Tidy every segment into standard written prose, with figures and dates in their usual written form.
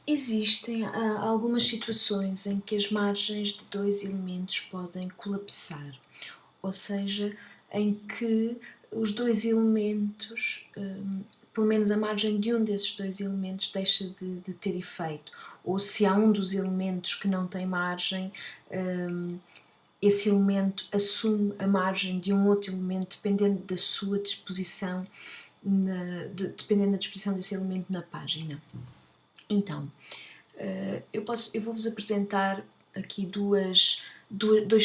Existem algumas situações em que as margens de dois elementos podem colapsar, ou seja, em que os dois elementos, pelo menos a margem de um desses dois elementos deixa de ter efeito, ou se há um dos elementos que não tem margem, esse elemento assume a margem de um outro elemento dependendo da sua disposição, dependendo da disposição desse elemento na página. Então, eu vou-vos apresentar aqui dois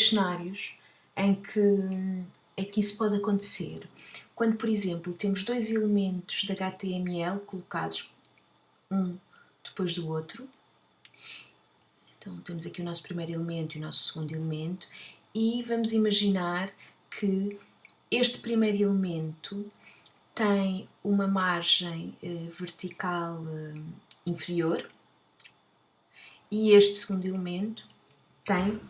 cenários em que isso pode acontecer. Quando, por exemplo, temos dois elementos de HTML colocados um depois do outro. Então, temos aqui o nosso primeiro elemento e o nosso segundo elemento, e vamos imaginar que este primeiro elemento tem uma margem vertical inferior e este segundo elemento tem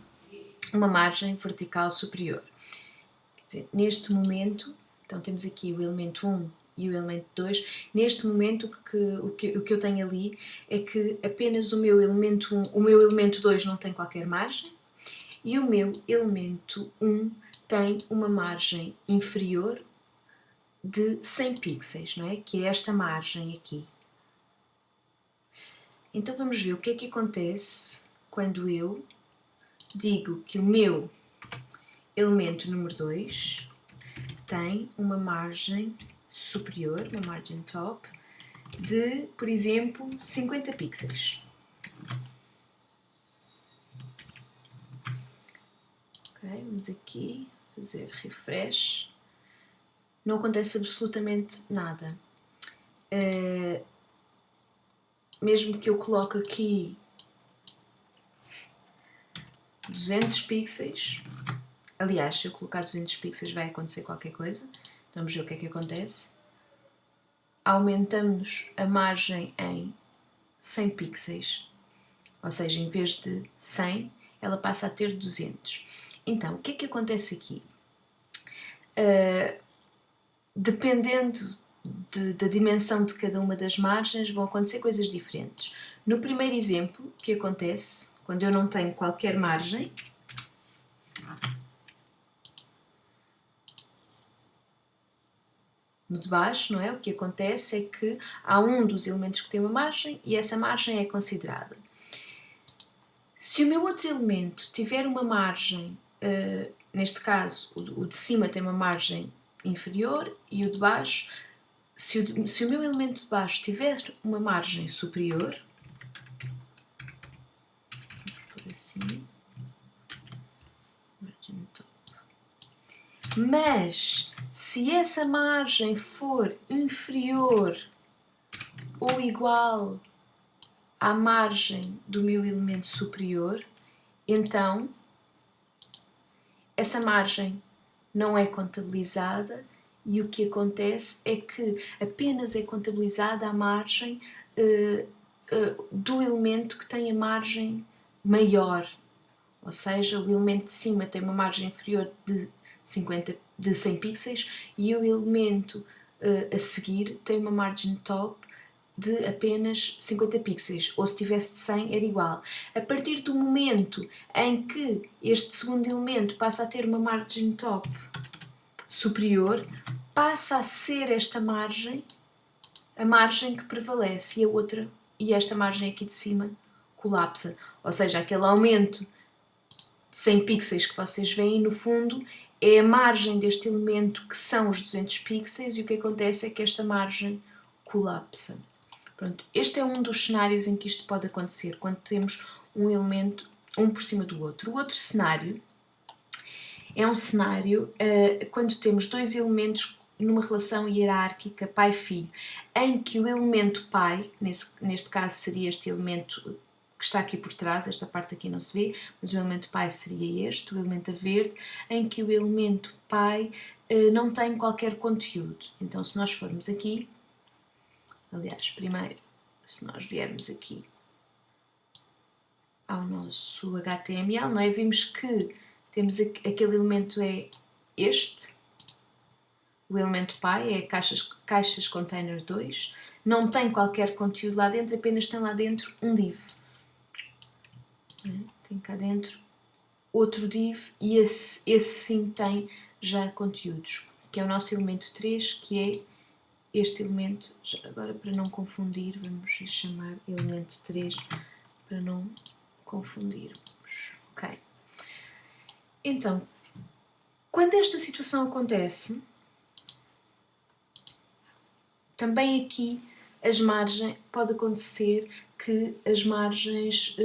uma margem vertical superior. Quer dizer, neste momento, então temos aqui o elemento 1 e o elemento 2, neste momento o que eu tenho ali é que apenas o meu elemento 2 não tem qualquer margem e o meu elemento 1 tem uma margem inferior de 100 pixels, não é? Que é esta margem aqui. Então vamos ver o que é que acontece quando eu digo que o meu elemento número 2 tem uma margem superior, uma margin top, de, por exemplo, 50 pixels. Ok, vamos aqui fazer refresh. Não acontece absolutamente nada. Mesmo que eu coloque aqui 200 pixels, aliás, se eu colocar 200 pixels vai acontecer qualquer coisa. Então vamos ver o que é que acontece. Aumentamos a margem em 100 pixels, ou seja, em vez de 100, ela passa a ter 200. Então, o que é que acontece aqui? Dependendo da dimensão de cada uma das margens, vão acontecer coisas diferentes. No primeiro exemplo, o que acontece quando eu não tenho qualquer margem, no de baixo, não é? O que acontece é que há um dos elementos que tem uma margem e essa margem é considerada. Se o meu outro elemento tiver uma margem, neste caso o de cima tem uma margem inferior e o de baixo, se o meu elemento de baixo tiver uma margem superior, vamos por assim, margin top. Mas se essa margem for inferior ou igual à margem do meu elemento superior, então essa margem não é contabilizada e o que acontece é que apenas é contabilizada a margem do elemento que tem a margem maior. Ou seja, o elemento de cima tem uma margem inferior de 100 pixels e o elemento a seguir tem uma margin top de apenas 50 pixels, ou se tivesse de 100 era igual. A partir do momento em que este segundo elemento passa a ter uma margin top superior, passa a ser esta margem a margem que prevalece e esta margem aqui de cima colapsa. Ou seja, aquele aumento de 100 pixels que vocês veem no fundo é a margem deste elemento que são os 200 pixels e o que acontece é que esta margem colapsa. Pronto, este é um dos cenários em que isto pode acontecer, quando temos um elemento um por cima do outro. O outro cenário é um cenário quando temos dois elementos numa relação hierárquica pai-filho, em que o elemento pai, neste caso seria este elemento que está aqui por trás, esta parte aqui não se vê, mas o elemento pai seria este, o elemento a verde, em que o elemento pai não tem qualquer conteúdo. Então, se nós formos aqui, aliás, primeiro, se nós viermos aqui ao nosso HTML, não é? Vimos que temos aquele elemento é este, o elemento pi, é caixas container 2, não tem qualquer conteúdo lá dentro, apenas tem lá dentro um div. Tem cá dentro outro div e esse sim tem já conteúdos, que é o nosso elemento 3, que é este elemento. Agora, para não confundir, vamos chamar elemento 3 para não confundirmos. Ok. Então, quando esta situação acontece, também aqui as margens, pode acontecer que as margens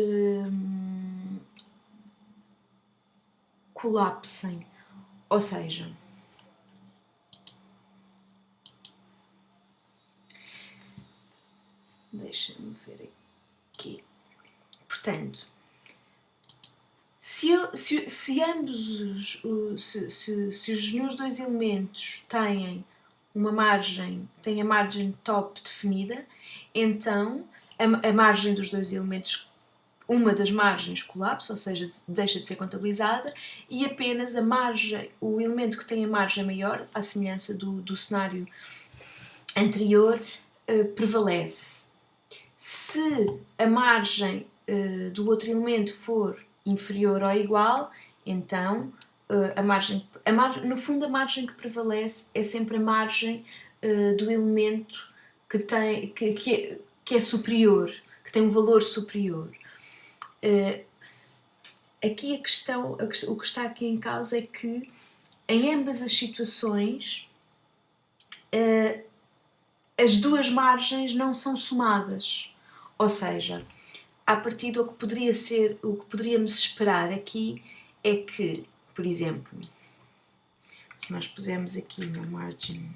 colapsem, ou seja, deixa-me ver aqui. Portanto, se ambos os meus dois elementos têm uma margem, têm a margem top definida, então a margem dos dois elementos, uma das margens colapsa, ou seja, deixa de ser contabilizada, e apenas a margem, o elemento que tem a margem maior, à semelhança do cenário anterior, prevalece. Se a margem do outro elemento for inferior ou igual, então no fundo a margem que prevalece é sempre a margem do elemento que é superior, que tem um valor superior. Aqui a questão, o que está aqui em causa é que em ambas as situações as duas margens não são somadas, ou seja, a partir do que poderia ser, o que poderíamos esperar aqui é que, por exemplo, se nós pusermos aqui uma margem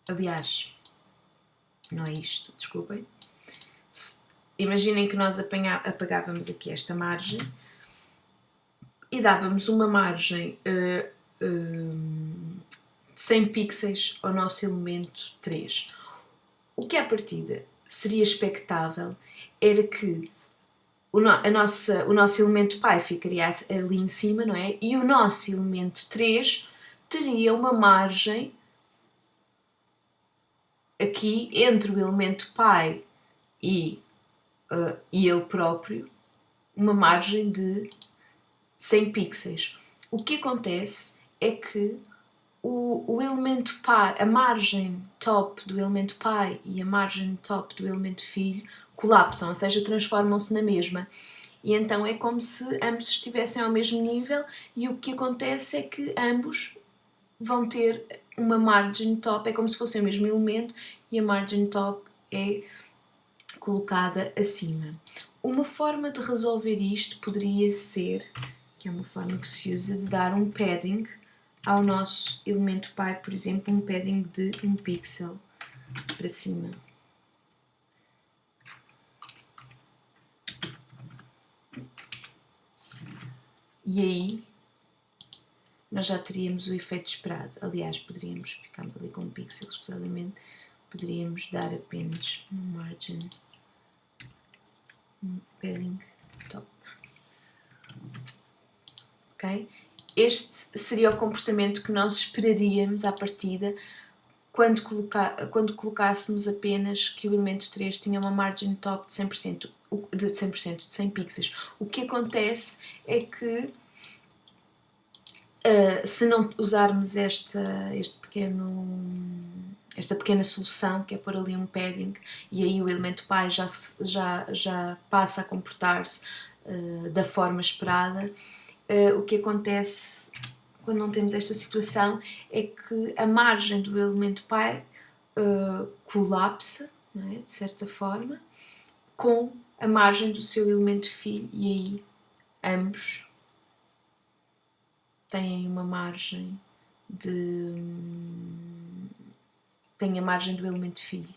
aliás, não é isto, desculpem. Imaginem que nós apagávamos aqui esta margem e dávamos uma margem de 100 pixels ao nosso elemento 3. O que à partida seria expectável era que o nosso elemento pi ficaria ali em cima, não é? E o nosso elemento 3 teria uma margem aqui entre o elemento pi e ele próprio, uma margem de 100 pixels. O que acontece é que o elemento pi, a margem top do elemento pi e a margem top do elemento filho colapsam, ou seja, transformam-se na mesma. E então é como se ambos estivessem ao mesmo nível e o que acontece é que ambos vão ter uma margem top, é como se fosse o mesmo elemento e a margem top é colocada acima. Uma forma de resolver isto poderia ser, que é uma forma que se usa, de dar um padding ao nosso elemento pi, por exemplo, um padding de 1 pixel para cima. E aí nós já teríamos o efeito esperado. Aliás, poderíamos, ficamos ali com 1 pixel escusadamente, poderíamos dar apenas uma margem, um padding top. Ok? Este seria o comportamento que nós esperaríamos à partida quando colocássemos apenas que o elemento 3 tinha uma margem top de 100%, de 100 pixels. O que acontece é que se não usarmos esta pequena solução, que é pôr ali um padding, e aí o elemento pi já passa a comportar-se da forma esperada, o que acontece quando não temos esta situação é que a margem do elemento pi colapsa, não é? De certa forma, com a margem do seu elemento filho, e aí ambos têm uma margem têm a margem do elemento filho.